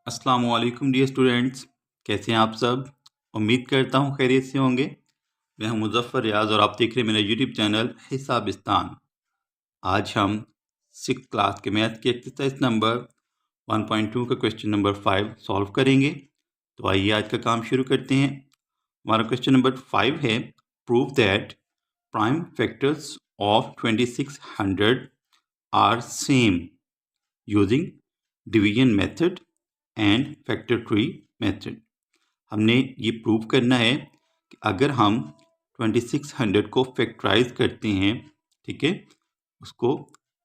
अस्सलाम वालेकुम dear students, कैसे हैं आप सब। उम्मीद करता हूँ खैरियत से होंगे। मैं हूं मुज़फ़्फ़र रियाज़ और आप देख रहे हैं मेरा यूट्यूब चैनल हिसाबिस्तान। आज हम 6th क्लास के मैथ की एक्सरसाइज नंबर 1.2 का क्वेश्चन नंबर 5 सॉल्व करेंगे। तो आइए आज का काम शुरू करते हैं। हमारा क्वेश्चन नंबर 5 है, prove that prime factors of 2600 are same using division method and factor tree method. हमने ये प्रूव करना है कि अगर हम 2600 को फैक्टराइज करते हैं, ठीक है, उसको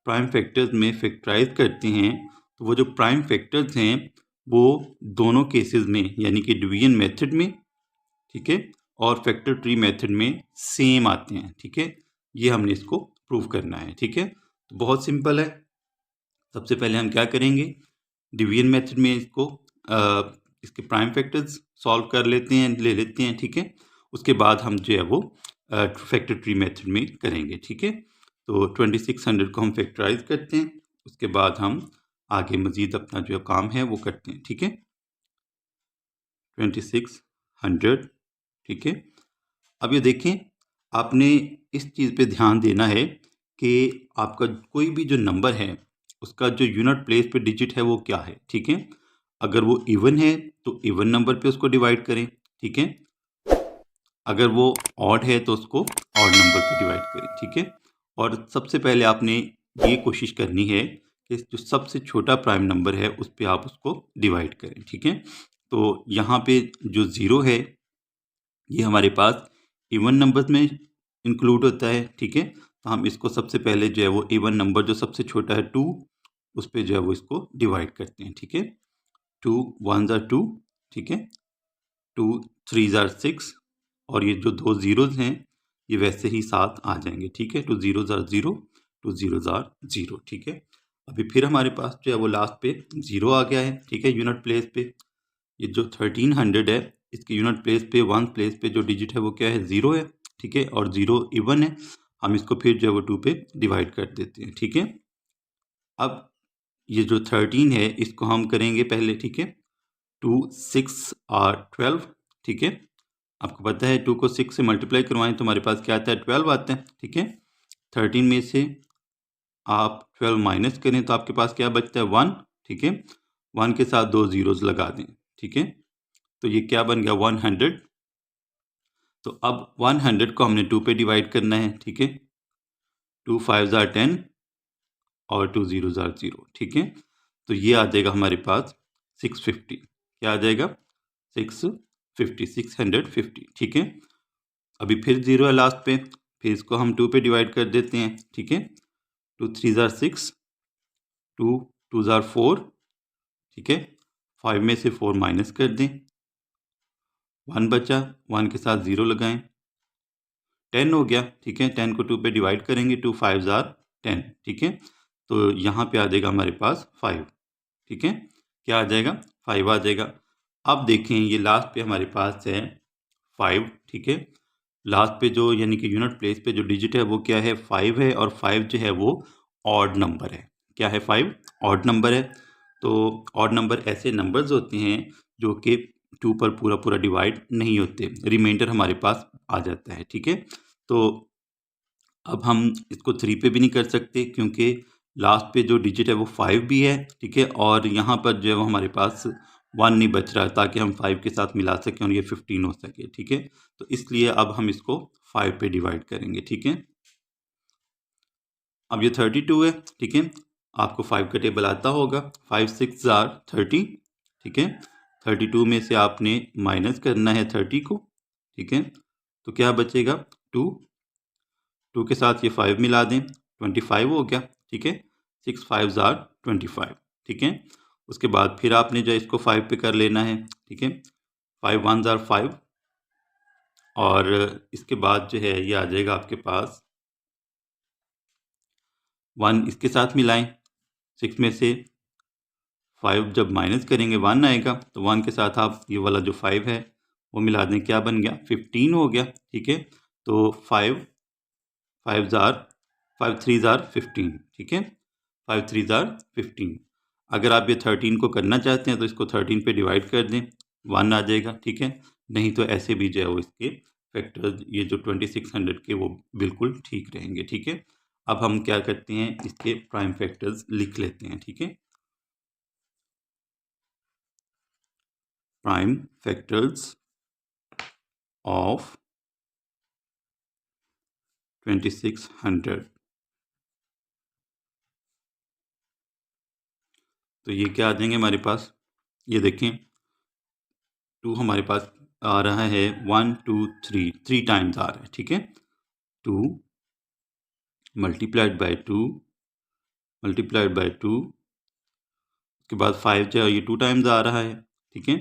प्राइम फैक्टर्स में फैक्टराइज करते हैं, तो वो जो प्राइम फैक्टर्स हैं वो दोनों केसेस में यानी कि डिवीजन मेथड में, ठीक है, और फैक्टर ट्री मेथड में सेम आते हैं। ठीक है, ये हमने इसको प्रूव करना है। ठीक है, तो बहुत सिंपल है। सबसे पहले हम क्या करेंगे, डिवीजन मेथड में इसके प्राइम फैक्टर्स सॉल्व कर लेते हैं, ले लेते हैं। ठीक है, उसके बाद हम जो है वो फैक्टर ट्री मेथड में करेंगे। ठीक है, तो 2600 को हम फैक्टराइज करते हैं, उसके बाद हम आगे मज़ीद अपना जो काम है वो करते हैं। ठीक है, 2600, ठीक है। अब ये देखें, आपने इस चीज़ पे ध्यान देना है कि आपका कोई भी जो नंबर है उसका जो यूनिट प्लेस पे डिजिट है वो क्या है। ठीक है, अगर वो इवन है तो इवन नंबर पे उसको डिवाइड करें। ठीक है, अगर वो ऑड है तो उसको ऑड नंबर पे डिवाइड करें। ठीक है, और सबसे पहले आपने ये कोशिश करनी है कि जो सबसे छोटा प्राइम नंबर है उस पर आप उसको डिवाइड करें। ठीक है, तो यहाँ पे जो ज़ीरो है ये हमारे पास इवन नंबर्स में इंक्लूड होता है। ठीक है, तो हम इसको सबसे पहले जो है वो इवन नंबर जो सबसे छोटा है 2, उस पर जो है वो इसको डिवाइड करते हैं। ठीक है, 2 1 ज़ार 2, ठीक है, 2 3 ज़ार 6, और ये जो दो ज़ीरोज़ हैं ये वैसे ही साथ आ जाएंगे। ठीक है, 2 0 ज़ार 0, 2 0 ज़ार 0। ठीक है, अभी फिर हमारे पास जो है वो लास्ट पे ज़ीरो आ गया है। ठीक है, यूनिट प्लेस पे ये जो 1300 है इसके यूनिट प्लेस पे 1 प्लेस पे जो डिजिट है वो क्या है, 0 है। ठीक है, और 0 इवन है, हम इसको फिर जो है वो 2 पे डिवाइड कर देते हैं। ठीक है, अब ये जो 13 है इसको हम करेंगे पहले। ठीक है, 2 6 और 12। ठीक है, आपको पता है 2 को 6 से मल्टीप्लाई करवाएं तो हमारे पास क्या आता है, 12 आता है। ठीक है, 13 में से आप 12 माइनस करें तो आपके पास क्या बचता है, 1। ठीक है, 1 के साथ 2 ज़ीरोज़ लगा दें। ठीक है, तो ये क्या बन गया, 100। तो अब 100 को हमने 2 पे डिवाइड करना है। ठीक है, 2 5 ज़ार 10 और 2 0 ज़ार 0। ठीक है, तो ये आ जाएगा हमारे पास 650। क्या आ जाएगा, 650। ठीक है, अभी फिर 0 है लास्ट पे, फिर इसको हम 2 पे डिवाइड कर देते हैं। ठीक है, 2 3 ज़ार 6, 2 2 ज़ार 4। ठीक है, 5 में से 4 माइनस कर दें, 1 बचा, 1 के साथ 0 लगाएं, 10 हो गया। ठीक है, 10 को 2 पे डिवाइड करेंगे, 2 5 ज़ार 10। ठीक है, तो यहाँ पे आ जाएगा हमारे पास 5। ठीक है, क्या आ जाएगा, 5 आ जाएगा। अब देखें ये लास्ट पे हमारे पास है 5। ठीक है, लास्ट पे जो यानी कि यूनिट प्लेस पे जो डिजिट है वो क्या है, 5 है, और 5 जो है वो ऑड नंबर है। क्या है, 5 ऑड नंबर है। तो ऑड नंबर ऐसे नंबर्स होते हैं जो कि 2 पर पूरा पूरा डिवाइड नहीं होते, रिमाइंडर हमारे पास आ जाता है। ठीक है, तो अब हम इसको 3 पे भी नहीं कर सकते क्योंकि लास्ट पे जो डिजिट है वो 5 भी है। ठीक है, और यहाँ पर जो है वो हमारे पास 1 नहीं बच रहा है ताकि हम 5 के साथ मिला सकें और ये 15 हो सके। ठीक है, तो इसलिए अब हम इसको 5 पे डिवाइड करेंगे। ठीक है, अब ये 32 है। ठीक है, आपको 5 का टेबल आता होगा, 5 6 ज़ार 30। ठीक है, 32 में से आपने माइनस करना है 30 को। ठीक है, तो क्या बचेगा, 2 2 के साथ ये 5 मिला दें, 25 हो गया। ठीक है, 6 5 ज़ार 25। ठीक है, उसके बाद फिर आपने जो इसको 5 पे कर लेना है। ठीक है, 5 1 ज़ार 5, और इसके बाद जो है ये आ जाएगा आपके पास 1, इसके साथ मिलाएं, 6 में से 5 जब माइनस करेंगे 1 आएगा, तो 1 के साथ आप ये वाला जो 5 है वो मिला दें, क्या बन गया, 15 हो गया। ठीक है, तो 5 5 ज़ार 5 3 ज़ार 15। ठीक है, 5 3 ज़ार 15। अगर आप ये 13 को करना चाहते हैं तो इसको 13 पे डिवाइड कर दें, 1 आ जाएगा, ठीक है। नहीं तो ऐसे भी जो है वो इसके फैक्टर्स ये जो 2600 के वो बिल्कुल ठीक रहेंगे, ठीक है। अब हम क्या करते हैं, इसके प्राइम फैक्टर्स लिख लेते हैं, ठीक है। प्राइम फैक्टर्स ऑफ 2600, तो ये क्या आ जाएंगे हमारे पास, ये देखें 2 हमारे पास आ रहा है, 1 2 3 टाइम्स आ रहा है, ठीक है। 2 मल्टीप्लाइड बाय 2 मल्टीप्लाइड बाय 2, उसके बाद 5 जो है ये 2 टाइम्स आ रहा है, ठीक है।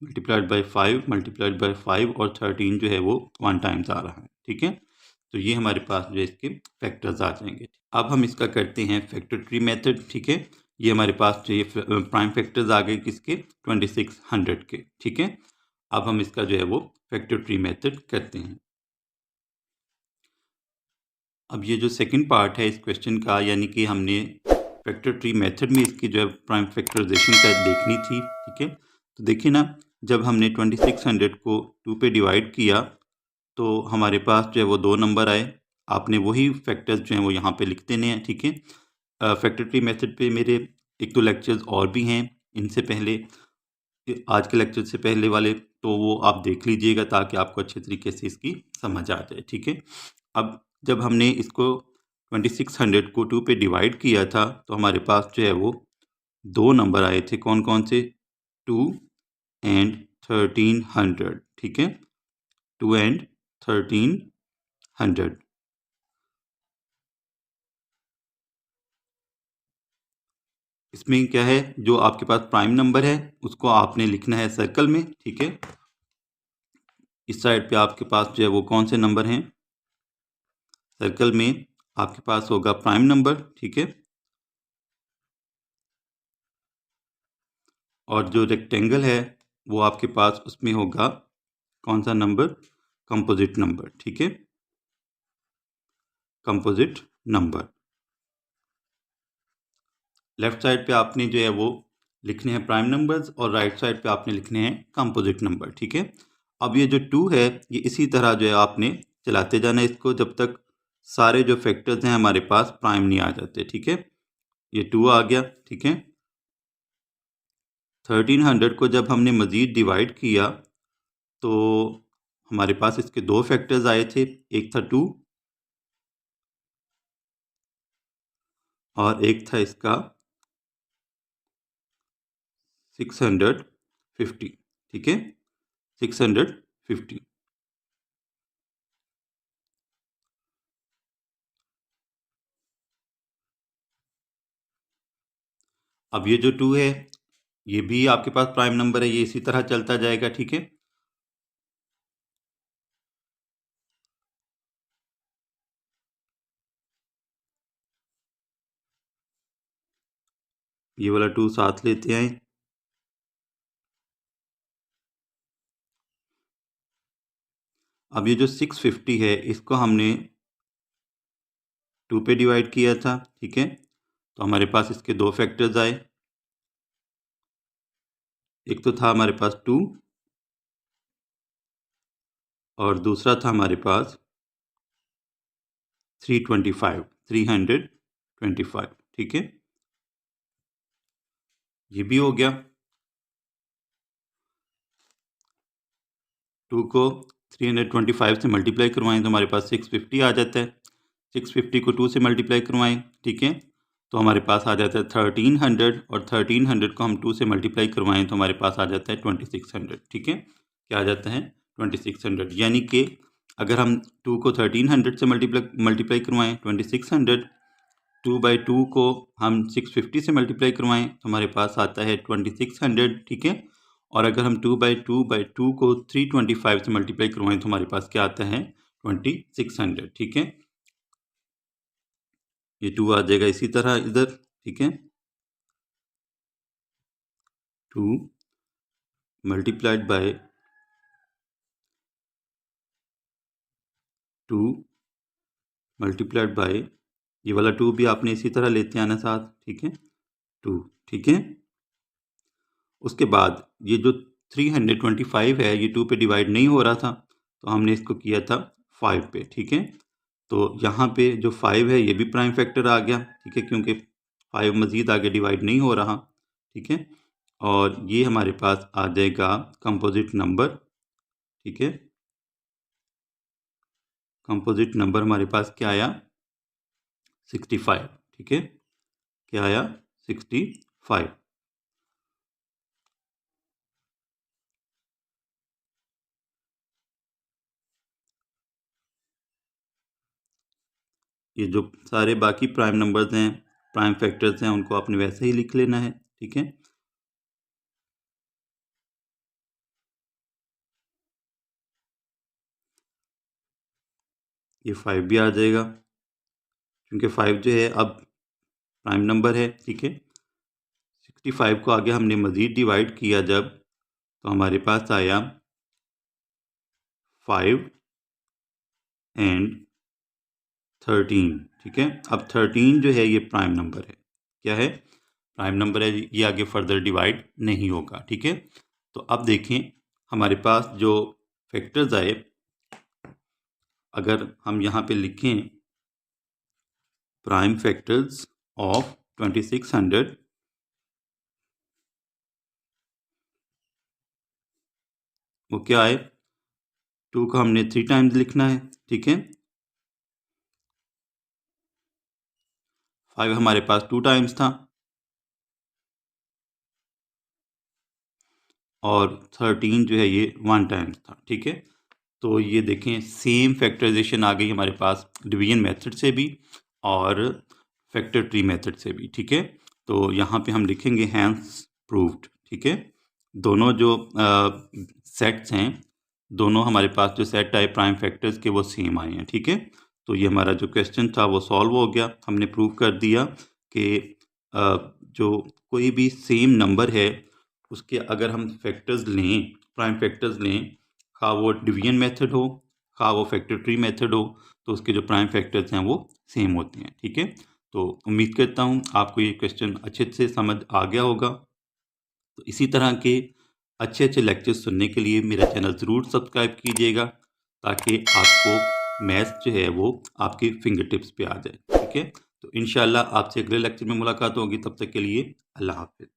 मल्टीप्लाइड बाय 5 मल्टीप्लाइड बाय 5 और 13 जो है वो 1 टाइम्स आ रहा है, ठीक है। तो ये हमारे पास जो है इसके फैक्टर्स आ जाएंगे। अब हम इसका करते हैं फैक्टर ट्री मेथड, ठीक है। ये हमारे पास जो ये प्राइम फैक्टर्स आ गए किसके, 2600 के, ठीक है। अब हम इसका जो है वो फैक्टर ट्री मेथड करते हैं। अब ये जो सेकंड पार्ट है इस क्वेश्चन का, यानी कि हमने फैक्टर ट्री मेथड में इसकी जो है प्राइम फैक्टराइजेशन का देखनी थी, ठीक है। तो देखिए ना, जब हमने 2600 को 2 पे डिवाइड किया तो हमारे पास जो है वो 2 नंबर आए। आपने वही फैक्टर्स जो हैं वो यहाँ पे लिख देने हैं, ठीक है। फैक्टर ट्री मेथड पे मेरे 1-2 लेक्चर्स और भी हैं इनसे पहले, आज के लेक्चर से पहले वाले, तो वो आप देख लीजिएगा ताकि आपको अच्छे तरीके से इसकी समझ आ जाए, ठीक है। अब जब हमने इसको 2600 को 2 पे डिवाइड किया था तो हमारे पास जो है वो 2 नंबर आए थे, कौन कौन से, 2 एंड 1300, ठीक है। 2 एंड 1300। इसमें क्या है, जो आपके पास प्राइम नंबर है उसको आपने लिखना है सर्कल में, ठीक है। इस साइड पे आपके पास जो है वो कौन से नंबर हैं, सर्कल में आपके पास होगा प्राइम नंबर, ठीक है। और जो रेक्टेंगल है वो आपके पास उसमें होगा कौन सा नंबर, कंपोजिट नंबर, ठीक है। कंपोजिट नंबर लेफ्ट साइड पे आपने जो है वो लिखने हैं प्राइम नंबर्स और राइट साइड पे आपने लिखने हैं कंपोजिट नंबर, ठीक है। अब ये जो 2 है ये इसी तरह जो है आपने चलाते जाना है इसको जब तक सारे जो फैक्टर्स हैं हमारे पास प्राइम नहीं आ जाते, ठीक है। ये 2 आ गया, ठीक है। 1300 को जब हमने मज़ीद डिवाइड किया तो हमारे पास इसके 2 फैक्टर्स आए थे, एक था 2 और एक था इसका 650, ठीक है, 650। अब ये जो 2 है ये भी आपके पास प्राइम नंबर है, ये इसी तरह चलता जाएगा, ठीक है। ये वाला 2 साथ लेते आए। अब ये जो 650 है इसको हमने 2 पे डिवाइड किया था, ठीक है। तो हमारे पास इसके 2 फैक्टर्स आए, एक तो था हमारे पास 2 और दूसरा था हमारे पास 325, ठीक है। ये भी हो गया। 2 को 325 से मल्टीप्लाई करवाएं तो हमारे पास 650 आ जाता है। 650 को 2 से मल्टीप्लाई करवाएं, ठीक है, तो हमारे पास आ जाता है 1300 और 1300 को हम 2 से मल्टीप्लाई करवाएं तो हमारे पास आ जाता है 2600, ठीक है। क्या आ जाता है, 2600। यानी कि अगर हम 2 को 1300 से मल्टीप्लाई करवाएं 2600, 2/2 को हम 650 से मल्टीप्लाई करवाएं तो हमारे पास आता है 2600, ठीक है। और अगर हम 2/2 को 325 से मल्टीप्लाई करवाएं तो हमारे पास क्या आता है, 2600, ठीक है। ये 2 आ जाएगा इसी तरह इधर, ठीक है। 2 मल्टीप्लाइड बाय 2 मल्टीप्लाइड बाय, ये वाला 2 भी आपने इसी तरह लेते आना साथ, ठीक है। 2, ठीक है। उसके बाद ये जो 325 है ये 2 पे डिवाइड नहीं हो रहा था, तो हमने इसको किया था 5 पे, ठीक है। तो यहाँ पे जो 5 है ये भी प्राइम फैक्टर आ गया, ठीक है, क्योंकि 5 मज़ीद आगे डिवाइड नहीं हो रहा, ठीक है। और ये हमारे पास आ जाएगा कंपोजिट नंबर, ठीक है। कंपोजिट नंबर हमारे पास क्या आया? 65, ठीक है। क्या आया? 65। ये जो सारे बाकी प्राइम नंबर्स हैं, प्राइम फैक्टर्स हैं, उनको आपने वैसे ही लिख लेना है, ठीक है। ये 5 भी आ जाएगा, क्योंकि 5 जो है अब प्राइम नंबर है, ठीक है। 65 को आगे हमने मज़ीद डिवाइड किया जब, तो हमारे पास आया 5 एंड 13, ठीक है। अब 13 जो है ये प्राइम नंबर है। क्या है? प्राइम नंबर है, ये आगे फर्दर डिवाइड नहीं होगा, ठीक है। तो अब देखें हमारे पास जो फैक्टर्स आए, अगर हम यहाँ पे लिखें प्राइम फैक्टर्स ऑफ 2600, वो क्या आए? 2 को हमने 3 टाइम्स लिखना है, ठीक है। 5 हमारे पास 2 टाइम्स था, और 13 जो है ये 1 टाइम्स था, ठीक है। तो ये देखें सेम फैक्टराइजेशन आ गई हमारे पास डिवीजन मेथड से भी और फैक्टर ट्री मेथड से भी, ठीक है। तो यहाँ पे हम लिखेंगे हैंस प्रूव्ड, ठीक है। दोनों जो सेट्स हैं, दोनों हमारे पास जो सेट आए प्राइम फैक्टर्स के वो सेम आए हैं, ठीक है। तो ये हमारा जो क्वेश्चन था वो सॉल्व हो गया, हमने प्रूव कर दिया कि जो कोई भी सेम नंबर है उसके अगर हम फैक्टर्स लें, प्राइम फैक्टर्स लें, खा वो डिवीजन मेथड हो, खा वो फैक्टर ट्री मेथड हो, तो उसके जो प्राइम फैक्टर्स हैं वो सेम होते हैं, ठीक है। तो उम्मीद करता हूँ आपको ये क्वेश्चन अच्छे से समझ आ गया होगा। तो इसी तरह के अच्छे अच्छे लेक्चर्स सुनने के लिए मेरा चैनल ज़रूर सब्सक्राइब कीजिएगा, ताकि आपको मैथ्स जो है वो आपके फिंगर टिप्स पे आ जाए, ठीक है। तो इंशाल्लाह आपसे अगले लेक्चर में मुलाकात होगी, तब तक के लिए अल्लाह हाफ़िज़।